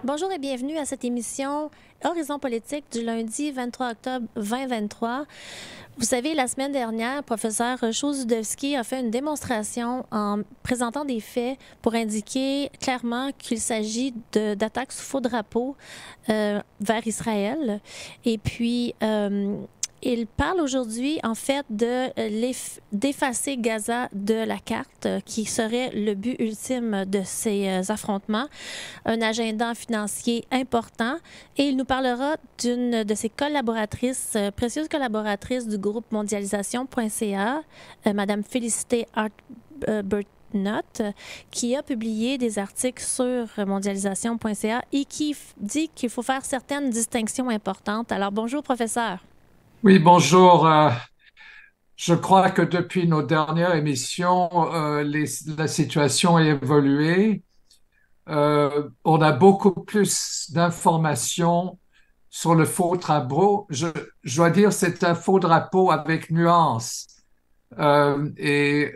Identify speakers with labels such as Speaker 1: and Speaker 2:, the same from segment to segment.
Speaker 1: Bonjour et bienvenue à cette émission Horizon politique du lundi 23 octobre 2023. Vous savez, la semaine dernière, professeur Chosudowski a fait une démonstration en présentant des faits pour indiquer clairement qu'il s'agit d'attaques sous faux drapeau vers Israël. Et puis, il parle aujourd'hui, en fait, d'effacer Gaza de la carte, qui serait le but ultime de ces affrontements, un agenda financier important. Et il nous parlera d'une de ses collaboratrices, précieuses collaboratrices du groupe mondialisation.ca, Madame Félicité Arbuthnot, qui a publié des articles sur mondialisation.ca et qui dit qu'il faut faire certaines distinctions importantes. Alors, bonjour, professeur.
Speaker 2: Oui, bonjour. Je crois que depuis nos dernières émissions, la situation a évolué. On a beaucoup plus d'informations sur le faux drapeau. Je dois dire, c'est un faux drapeau avec nuance. Et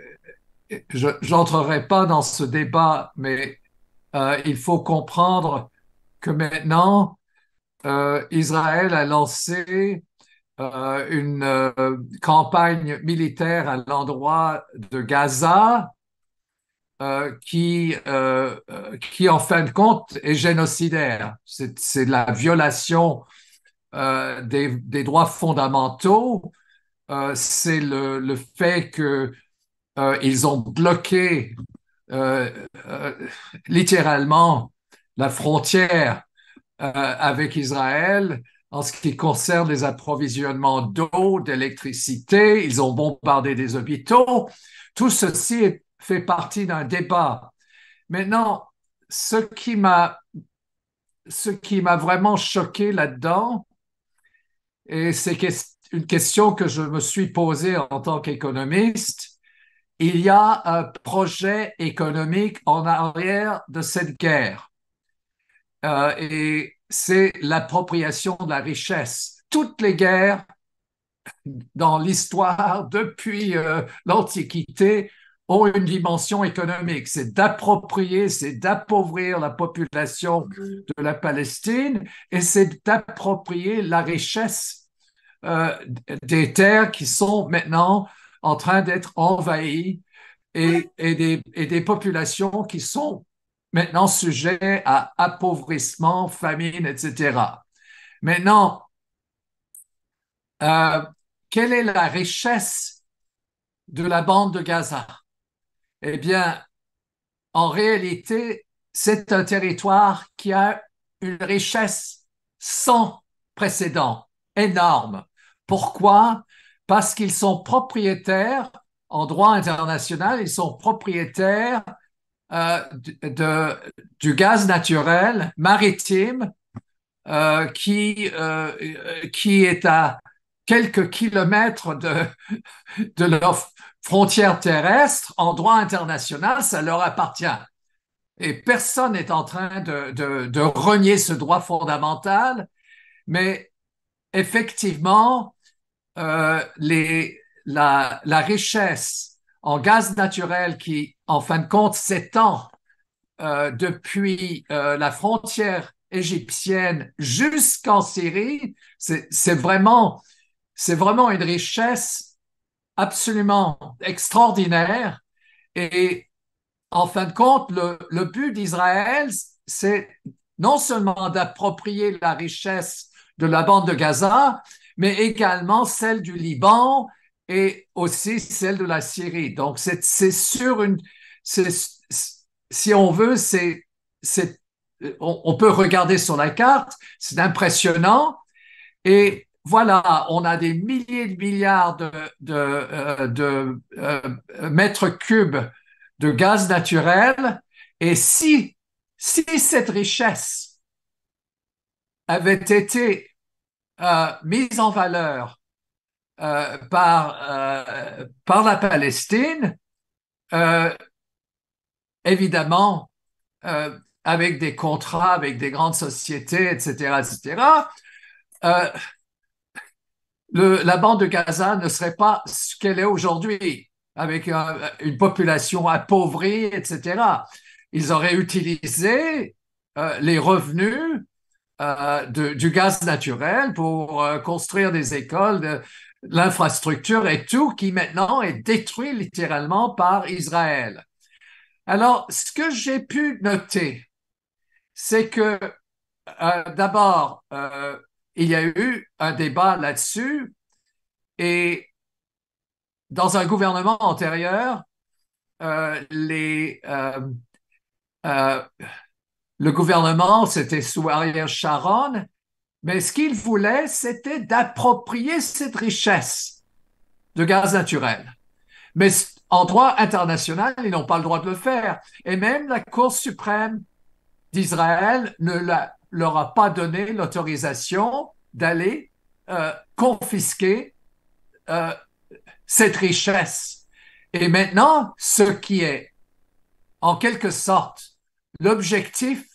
Speaker 2: je n'entrerai pas dans ce débat, mais il faut comprendre que maintenant, Israël a lancé une campagne militaire à l'endroit de Gaza qui, en fin de compte, est génocidaire. C'est la violation des droits fondamentaux. C'est le fait que ils ont bloqué euh, euh, littéralement la frontière avec Israël en ce qui concerne les approvisionnements d'eau, d'électricité. Ils ont bombardé des hôpitaux. Tout ceci fait partie d'un débat. Maintenant, ce qui m'a vraiment choqué là-dedans, et c'est une question que je me suis posée en tant qu'économiste, il y a un projet économique en arrière de cette guerre. Et c'est l'appropriation de la richesse. Toutes les guerres dans l'histoire depuis l'Antiquité ont une dimension économique. C'est d'approprier, c'est d'appauvrir la population de la Palestine et c'est d'approprier la richesse euh, des terres qui sont maintenant en train d'être envahies et des populations qui sont maintenant sujettes à appauvrissement, famine, etc. Maintenant, euh, quelle est la richesse de la bande de Gaza? Eh bien, en réalité, c'est un territoire qui a une richesse sans précédent, énorme. Pourquoi? Parce qu'ils sont propriétaires, en droit international, ils sont propriétaires euh, de, du gaz naturel maritime qui est à quelques kilomètres de leur frontière terrestre. En droit international, ça leur appartient. Et personne n'est en train de renier ce droit fondamental, mais effectivement, la richesse en gaz naturel qui, en fin de compte, s'étend depuis la frontière égyptienne jusqu'en Syrie, c'est vraiment une richesse absolument extraordinaire. Et en fin de compte, le but d'Israël, c'est non seulement d'approprier la richesse de la bande de Gaza, mais également celle du Liban et aussi celle de la Syrie. Donc, c'est sur une, c'est, si on veut, on peut regarder sur la carte, c'est impressionnant. Et voilà, on a des milliers de milliards de mètres cubes de gaz naturel. Et si cette richesse avait été mise en valeur par la Palestine, euh, évidemment, avec des contrats, avec des grandes sociétés, etc., etc., euh, la bande de Gaza ne serait pas ce qu'elle est aujourd'hui, avec une population appauvrie, etc. Ils auraient utilisé les revenus du gaz naturel pour construire des écoles, l'infrastructure et tout, qui maintenant est détruit littéralement par Israël. Alors, ce que j'ai pu noter, c'est que d'abord, il y a eu un débat là-dessus et dans un gouvernement antérieur, les, le gouvernement, c'était sous Ariel Sharon, mais ce qu'il voulait, c'était d'approprier cette richesse de gaz naturel. Mais en droit international, ils n'ont pas le droit de le faire. Et même la Cour suprême d'Israël ne leur a pas donné l'autorisation d'aller confisquer euh, cette richesse. Et maintenant, ce qui est en quelque sorte l'objectif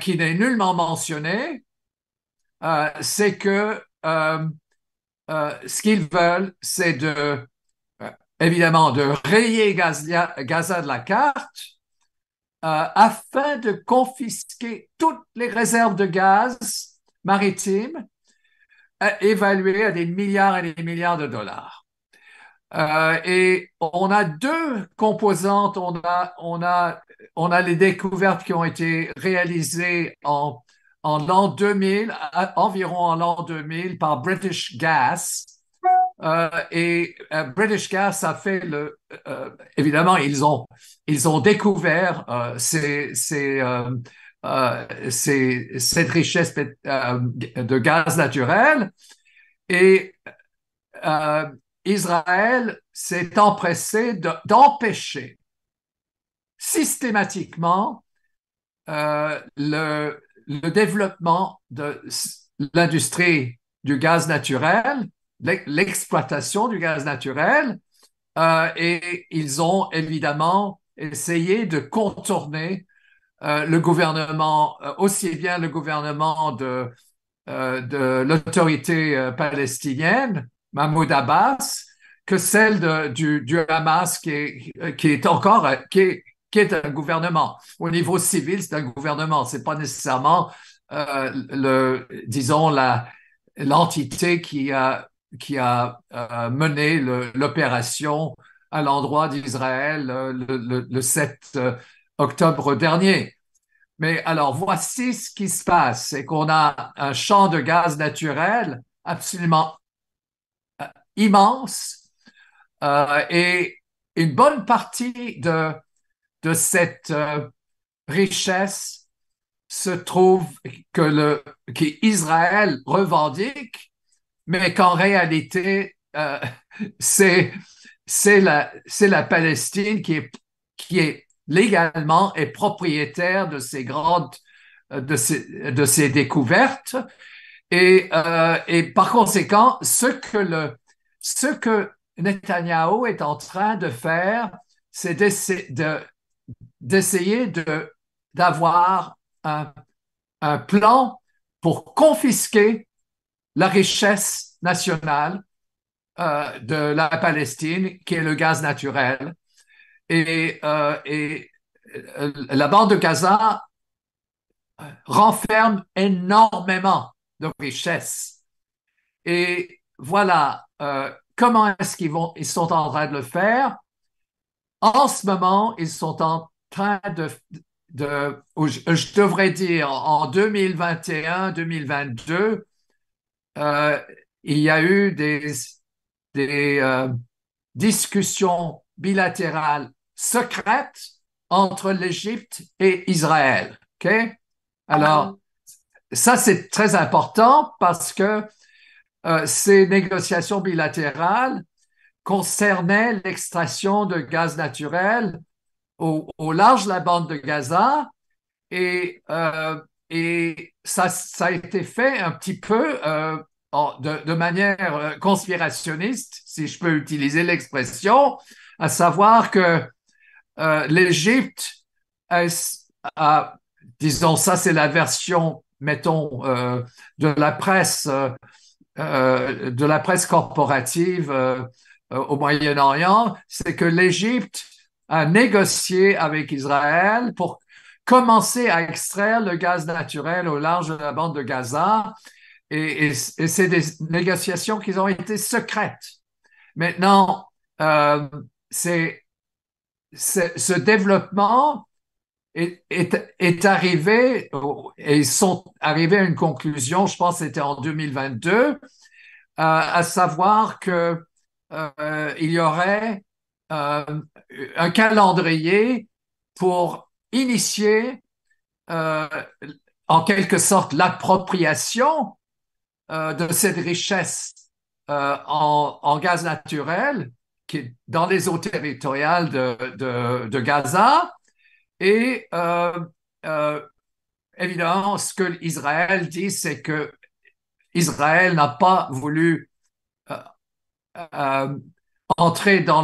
Speaker 2: qui n'est nullement mentionné, c'est que ce qu'ils veulent, c'est évidemment de rayer Gaza de la carte afin de confisquer toutes les réserves de gaz maritimes évaluées à des milliards et des milliards de dollars. Et on a deux composantes. On a les découvertes qui ont été réalisées en l'an 2000, environ en l'an 2000 par British Gas. British Gas a fait évidemment, ils ont découvert cette richesse de gaz naturel et Israël s'est empressé d'empêcher systématiquement le développement de l'industrie du gaz naturel, l'exploitation du gaz naturel, et ils ont évidemment essayé de contourner le gouvernement, aussi bien le gouvernement de l'autorité palestinienne, Mahmoud Abbas, que celle du Hamas qui est encore qui est un gouvernement. Au niveau civil, c'est un gouvernement. C'est pas nécessairement disons l'entité qui a mené l'opération à l'endroit d'Israël le 7 octobre dernier. Mais alors, voici ce qui se passe, c'est qu'on a un champ de gaz naturel absolument immense et une bonne partie de cette richesse se trouve qu'Israël revendique, mais qu'en réalité, c'est la Palestine qui est légalement est propriétaire de ces de ces découvertes et par conséquent ce que Netanyahou est en train de faire, c'est d'essayer d'avoir un plan pour confisquer la richesse nationale de la Palestine, qui est le gaz naturel. Et la bande de Gaza renferme énormément de richesses. Et voilà, comment est-ce ils sont en train de le faire? En ce moment, ils sont en train je devrais dire, en 2021-2022, il y a eu des discussions bilatérales secrètes entre l'Égypte et Israël. OK? Alors, ça, c'est très important parce que ces négociations bilatérales concernaient l'extraction de gaz naturel au large de la bande de Gaza et ça a été fait un petit peu de manière conspirationniste, si je peux utiliser l'expression, à savoir que l'Égypte disons, ça c'est la version, mettons, de la presse corporative au Moyen-Orient, c'est que l'Égypte a négocié avec Israël pour commencé à extraire le gaz naturel au large de la bande de Gaza et c'est des négociations qui ont été secrètes. Maintenant, euh, ce développement est arrivé et ils sont arrivés à une conclusion, je pense que c'était en 2022, à savoir que il y aurait euh, un calendrier pour initier euh, en quelque sorte l'appropriation de cette richesse en gaz naturel qui est dans les eaux territoriales de Gaza. Et euh, évidemment, ce que Israël dit, c'est que Israël n'a pas voulu euh, euh, entrer dans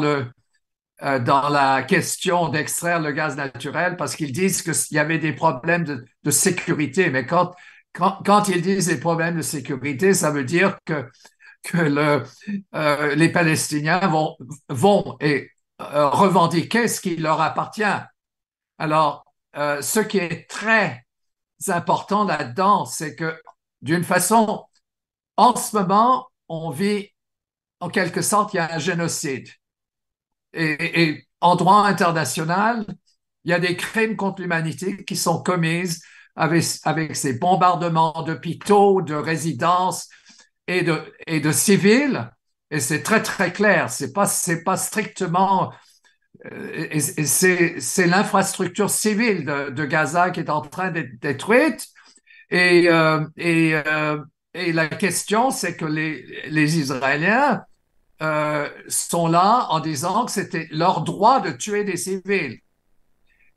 Speaker 2: la question d'extraire le gaz naturel parce qu'ils disent qu'il y avait des problèmes de sécurité. Mais quand ils disent des problèmes de sécurité, ça veut dire que les Palestiniens vont revendiquer ce qui leur appartient. Alors, ce qui est très important là-dedans, c'est que d'une façon, en ce moment, on vit en quelque sorte, il y a un génocide. Et en droit international, il y a des crimes contre l'humanité qui sont commis avec ces bombardements d'hôpitaux, de résidences et de civils. Et c'est très, très clair. C'est pas strictement. C'est l'infrastructure civile de Gaza qui est en train d'être détruite. Et, euh, et, euh, et la question, c'est que les Israéliens sont là en disant que c'était leur droit de tuer des civils.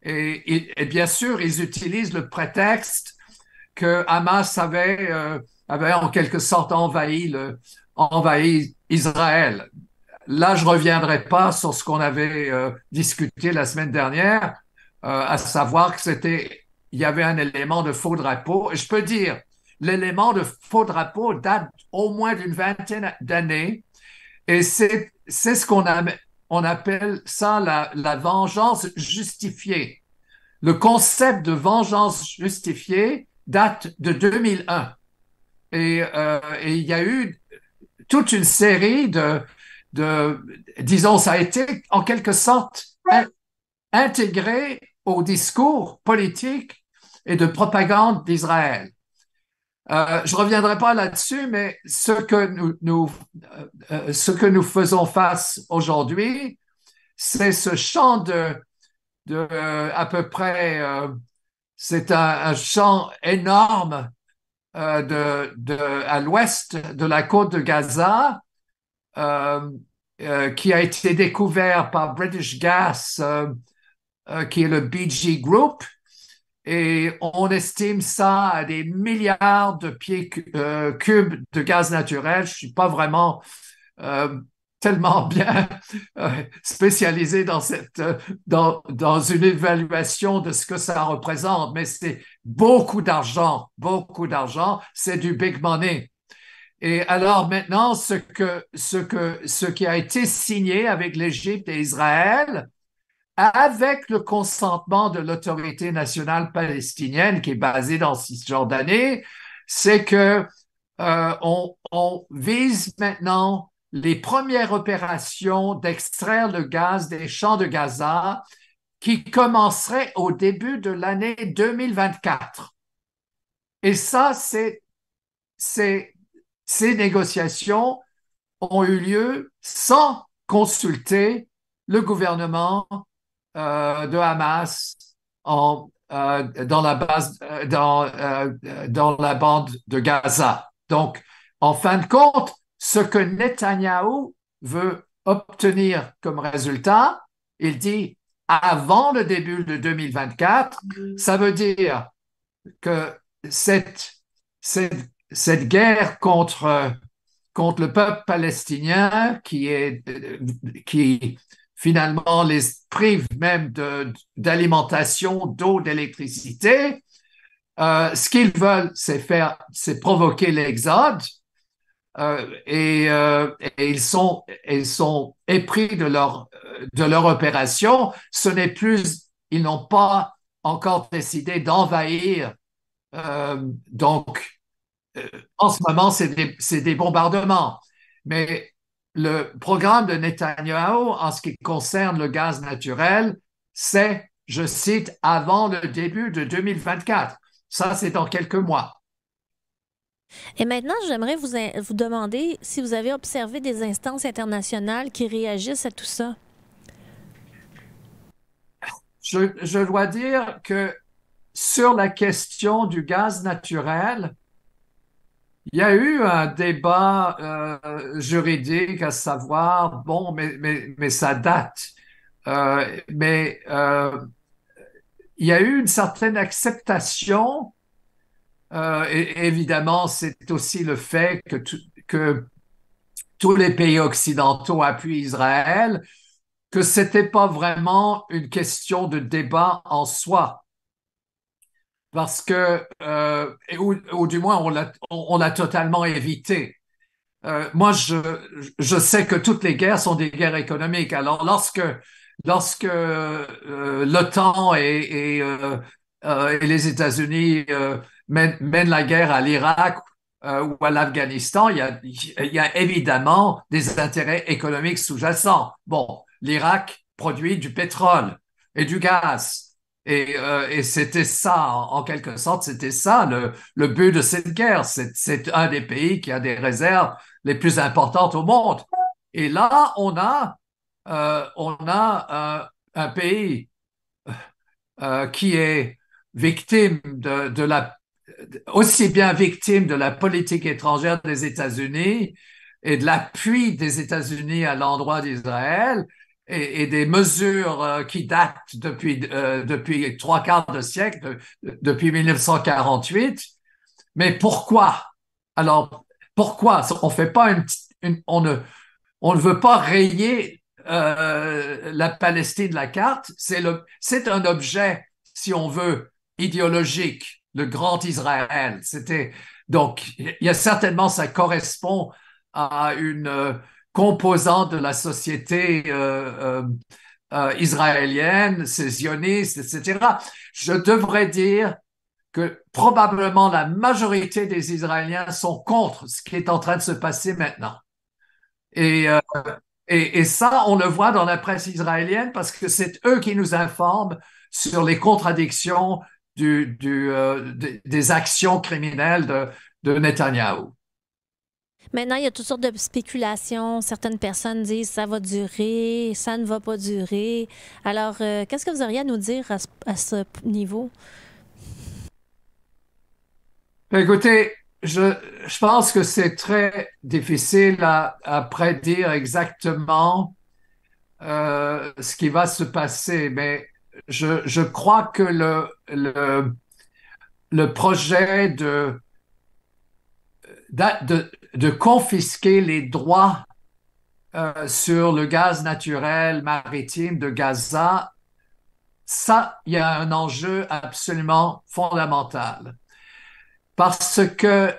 Speaker 2: Et bien sûr, ils utilisent le prétexte que Hamas avait en quelque sorte envahi Israël. Là, je ne reviendrai pas sur ce qu'on avait discuté la semaine dernière, à savoir que il y avait un élément de faux drapeau. Et je peux dire, l'élément de faux drapeau date au moins d'une vingtaine d'années. Et c'est ce on appelle ça la vengeance justifiée. Le concept de vengeance justifiée date de 2001. Et il y a eu toute une série disons, ça a été en quelque sorte intégré au discours politique et de propagande d'Israël. Je ne reviendrai pas là-dessus, mais ce que nous faisons face aujourd'hui, c'est ce champ à peu près, c'est un champ énorme à l'ouest de la côte de Gaza, euh, qui a été découvert par British Gas, qui est le BG Group, et on estime ça à des milliards de pieds cubes de gaz naturel. Je ne suis pas vraiment tellement bien spécialisé dans une évaluation de ce que ça représente, mais c'est beaucoup d'argent, beaucoup d'argent. C'est du big money. Et alors maintenant, ce qui a été signé avec l'Égypte et Israël, avec le consentement de l'autorité nationale palestinienne qui est basée dans Cisjordanie, c'est que on vise maintenant les premières opérations d'extraire le gaz des champs de Gaza qui commenceraient au début de l'année 2024. Et ça, ces négociations ont eu lieu sans consulter le gouvernement de Hamas dans la bande de Gaza. Donc, en fin de compte, ce que Netanyahou veut obtenir comme résultat, il dit avant le début de 2024, ça veut dire que cette guerre contre le peuple palestinien qui finalement les prive même d'alimentation, d'eau, d'électricité. Ce qu'ils veulent, c'est provoquer l'exode et ils sont épris de leur opération. Ce n'est plus, ils n'ont pas encore décidé d'envahir. Donc, en ce moment, c'est des bombardements. Mais le programme de Netanyahou, en ce qui concerne le gaz naturel, c'est, je cite, avant le début de 2024. Ça, c'est dans quelques mois.
Speaker 1: Et maintenant, j'aimerais vous demander si vous avez observé des instances internationales qui réagissent à tout ça.
Speaker 2: Je dois dire que sur la question du gaz naturel, il y a eu un débat juridique à savoir, bon, mais ça date. Mais il y a eu une certaine acceptation, et évidemment, c'est aussi le fait que tous les pays occidentaux appuient Israël, que c'était pas vraiment une question de débat en soi, parce que, ou du moins, on l'a totalement évité. Moi, je sais que toutes les guerres sont des guerres économiques. Alors, lorsque l'OTAN et les États-Unis mènent la guerre à l'Irak ou à l'Afghanistan, il y a évidemment des intérêts économiques sous-jacents. Bon, l'Irak produit du pétrole et du gaz. Et c'était ça, en quelque sorte, c'était ça le but de cette guerre. C'est un des pays qui a des réserves les plus importantes au monde. Et là, on a un pays qui est victime aussi bien victime de la politique étrangère des États-Unis et de l'appui des États-Unis à l'endroit d'Israël et des mesures qui datent depuis trois quarts de siècle, depuis 1948. Mais pourquoi? Alors, pourquoi? On fait pas on ne veut pas rayer la Palestine de la carte. C'est un objet, si on veut, idéologique, le grand Israël. Donc, il y a certainement, ça correspond à une composante de la société israélienne, sésioniste, etc. Je devrais dire que probablement la majorité des Israéliens sont contre ce qui est en train de se passer maintenant. Et, euh, et ça, on le voit dans la presse israélienne parce que c'est eux qui nous informent sur les contradictions des actions criminelles de Netanyahou.
Speaker 1: Maintenant, il y a toutes sortes de spéculations. Certaines personnes disent ça va durer, ça ne va pas durer. Alors, qu'est-ce que vous auriez à nous dire à ce niveau?
Speaker 2: Écoutez, je pense que c'est très difficile à prédire exactement ce qui va se passer, mais je crois que le projet de confisquer les droits sur le gaz naturel maritime de Gaza, ça, il y a un enjeu absolument fondamental. Parce que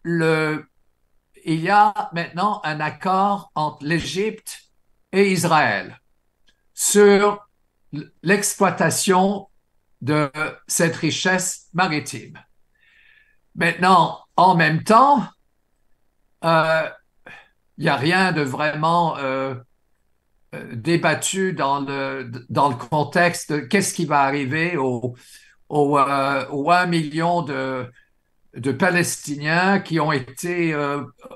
Speaker 2: il y a maintenant un accord entre l'Égypte et Israël sur l'exploitation de cette richesse maritime. Maintenant, en même temps, euh, il n'y a rien de vraiment débattu dans le contexte de qu'est-ce qui va arriver aux 1 million de Palestiniens qui ont été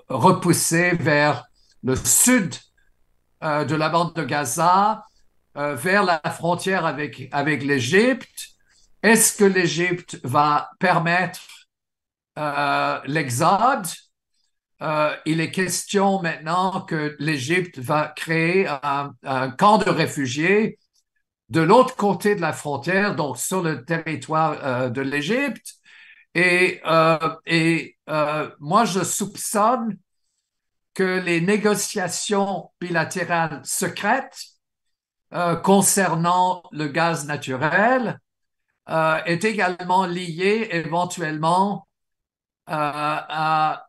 Speaker 2: repoussés vers le sud de la bande de Gaza, vers la frontière avec l'Égypte. Est-ce que l'Égypte va permettre l'exode? Il est question maintenant que l'Égypte va créer un camp de réfugiés de l'autre côté de la frontière, donc sur le territoire de l'Égypte. Moi, je soupçonne que les négociations bilatérales secrètes concernant le gaz naturel est également liées éventuellement à,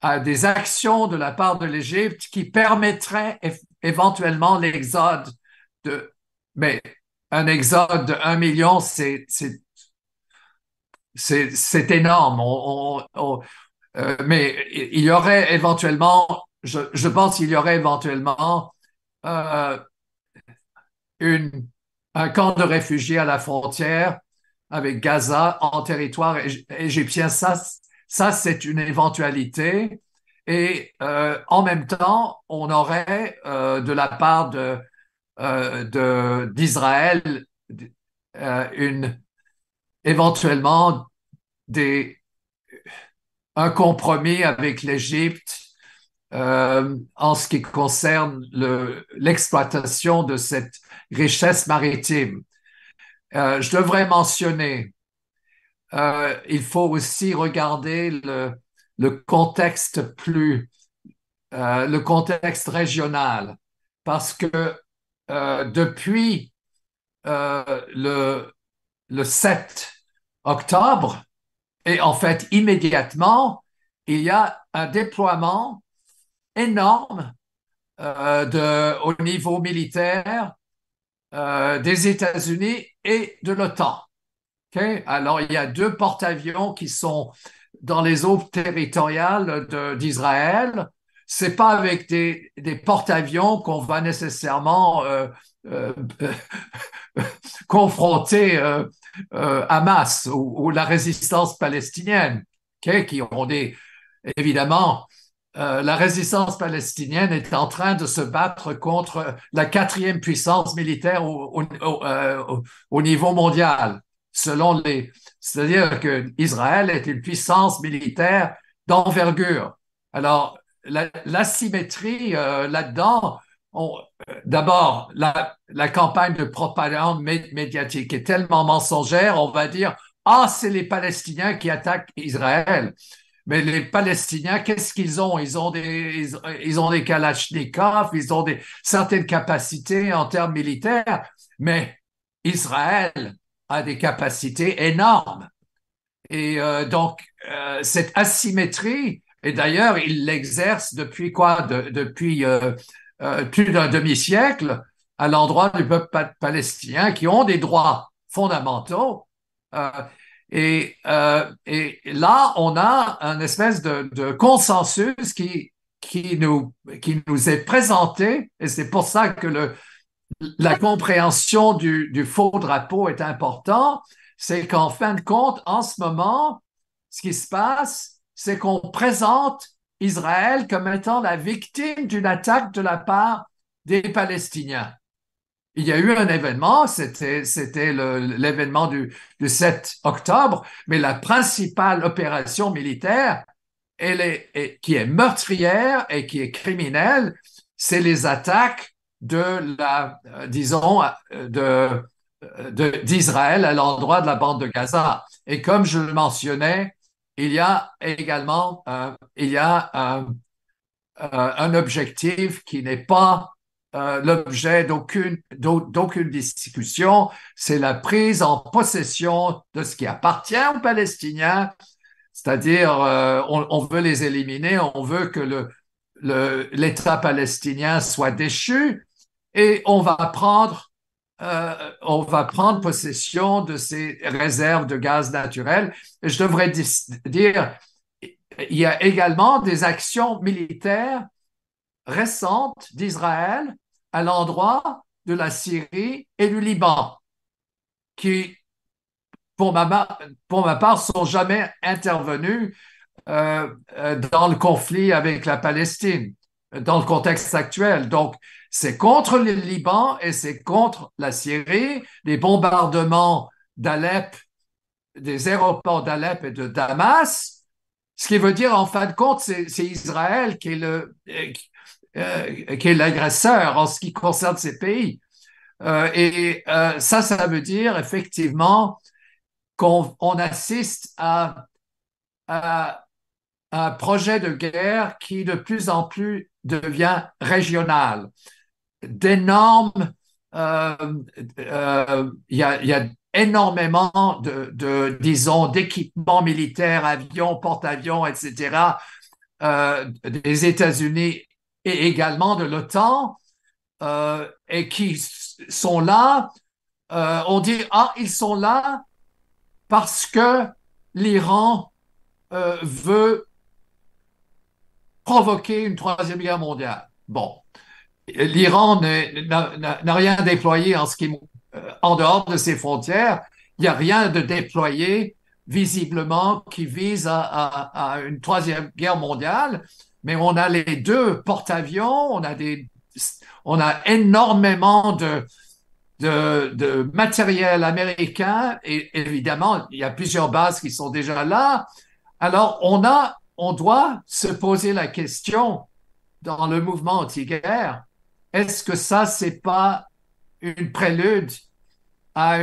Speaker 2: à des actions de la part de l'Égypte qui permettraient éventuellement l'exode de, mais un exode de 1 million, c'est énorme. Mais il y aurait éventuellement, je pense qu'il y aurait éventuellement euh, une, un camp de réfugiés à la frontière avec Gaza en territoire égyptien. Ça c'est une éventualité. Et en même temps, on aurait de la part d'Israël une éventuellement des, un compromis avec l'Égypte en ce qui concerne l'exploitation de cette richesse maritime. Je devrais mentionner, il faut aussi regarder le contexte le contexte régional, parce que depuis le 7 octobre, et en fait immédiatement, il y a un déploiement énorme au niveau militaire des États-Unis et de l'OTAN. Okay? Alors, il y a 2 porte-avions qui sont dans les eaux territoriales d'Israël. C'est pas avec des porte-avions qu'on va nécessairement euh, confronter Hamas ou la résistance palestinienne, okay? Qui ont évidemment, la résistance palestinienne est en train de se battre contre la 4e puissance militaire au niveau mondial, c'est-à-dire que Israël est une puissance militaire d'envergure. Alors, l'asymétrie là-dedans, d'abord, la campagne de propagande médiatique est tellement mensongère, on va dire, ah, c'est les Palestiniens qui attaquent Israël. Mais les Palestiniens, qu'est-ce qu'ils ont? Ils ont des kalachnikovs, ils ont certaines capacités en termes militaires, mais Israël a des capacités énormes. Et cette asymétrie, et d'ailleurs, il l'exerce depuis quoi? Depuis plus d'un demi-siècle à l'endroit du peuple palestinien qui ont des droits fondamentaux. Euh, et là, on a un espèce de consensus qui nous est présenté, et c'est pour ça que la compréhension du faux drapeau est important, c'est qu'en fin de compte, en ce moment, ce qui se passe, c'est qu'on présente Israël comme étant la victime d'une attaque de la part des Palestiniens. Il y a eu un événement, c'était l'événement du 7 octobre, mais la principale opération militaire, qui est meurtrière et qui est criminelle, c'est les attaques disons, d'Israël à l'endroit de la bande de Gaza. Et comme je le mentionnais, il y a également un objectif qui n'est pas l'objet d'aucune discussion, c'est la prise en possession de ce qui appartient aux Palestiniens, c'est-à-dire on veut les éliminer, on veut que l'État palestinien soit déchu et on va prendre possession de ces réserves de gaz naturel. Et je devrais dire, il y a également des actions militaires récentes d'Israël à l'endroit de la Syrie et du Liban, qui, pour ma part, sont jamais intervenus dans le conflit avec la Palestine, dans le contexte actuel. Donc, c'est contre le Liban et c'est contre la Syrie, des bombardements d'Alep, des aéroports d'Alep et de Damas, ce qui veut dire, en fin de compte, c'est Israël qui est l'agresseur en ce qui concerne ces pays. Ça veut dire effectivement qu'on assiste à un projet de guerre qui de plus en plus devient régional. D'énormes, il y a énormément disons, d'équipements militaires, avions, porte-avions, etc., des États-Unis et également de l'OTAN, et qui sont là on dit, ah, ils sont là parce que l'Iran veut provoquer une troisième guerre mondiale. Bon, l'Iran n'a rien déployé en dehors de ses frontières. Il n'y a rien de déployé visiblement qui vise à une troisième guerre mondiale. Mais on a les deux porte-avions, on a énormément de matériel américain et évidemment, il y a plusieurs bases qui sont déjà là. Alors, on doit se poser la question dans le mouvement anti-guerre, est-ce que ça, c'est pas une prélude à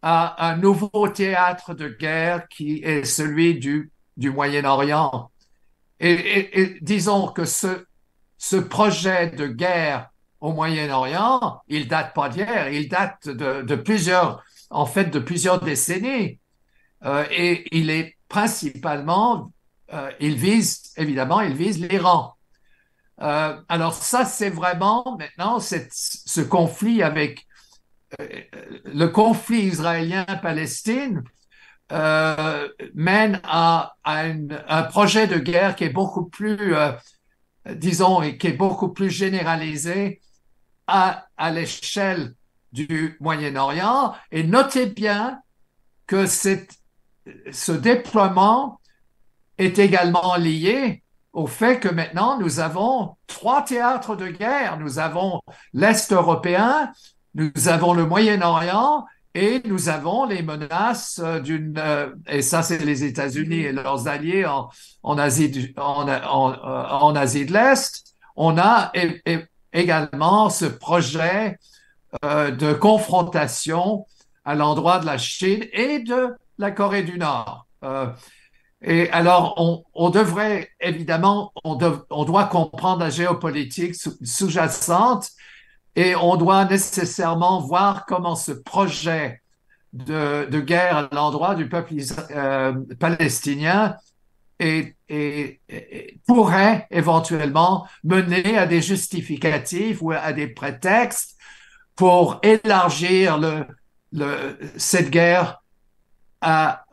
Speaker 2: à un nouveau théâtre de guerre qui est celui du Moyen-Orient? Et disons que ce projet de guerre au Moyen-Orient, il date pas d'hier, il date de plusieurs, en fait, de plusieurs décennies. Et il est principalement, évidemment, il vise l'Iran. Alors ça, c'est vraiment maintenant ce conflit avec le conflit israélien-Palestine mène à un projet de guerre qui est beaucoup plus, disons, et qui est beaucoup plus généralisé à l'échelle du Moyen-Orient. Et notez bien que ce déploiement est également lié au fait que maintenant nous avons trois théâtres de guerre. Nous avons l'Est européen, nous avons le Moyen-Orient et nous avons les menaces et ça c'est les États-Unis et leurs alliés en Asie, en Asie de l'Est. On a également ce projet de confrontation à l'endroit de la Chine et de la Corée du Nord. Et alors, on devrait, évidemment, on doit comprendre la géopolitique sous-jacente et on doit nécessairement voir comment ce projet de guerre à l'endroit du peuple palestinien pourrait éventuellement mener à des justificatifs ou à des prétextes pour élargir cette guerre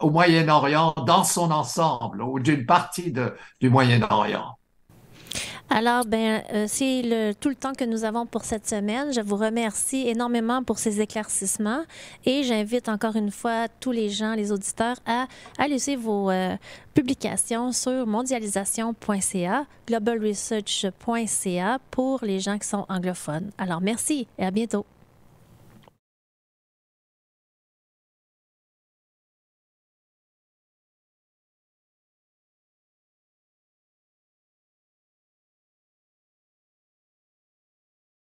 Speaker 2: au Moyen-Orient dans son ensemble ou d'une partie du Moyen-Orient.
Speaker 1: Alors, c'est tout le temps que nous avons pour cette semaine. Je vous remercie énormément pour ces éclaircissements et j'invite encore une fois tous les gens, les auditeurs, à aller suivre vos publications sur mondialisation.ca, globalresearch.ca pour les gens qui sont anglophones. Alors, merci et à bientôt.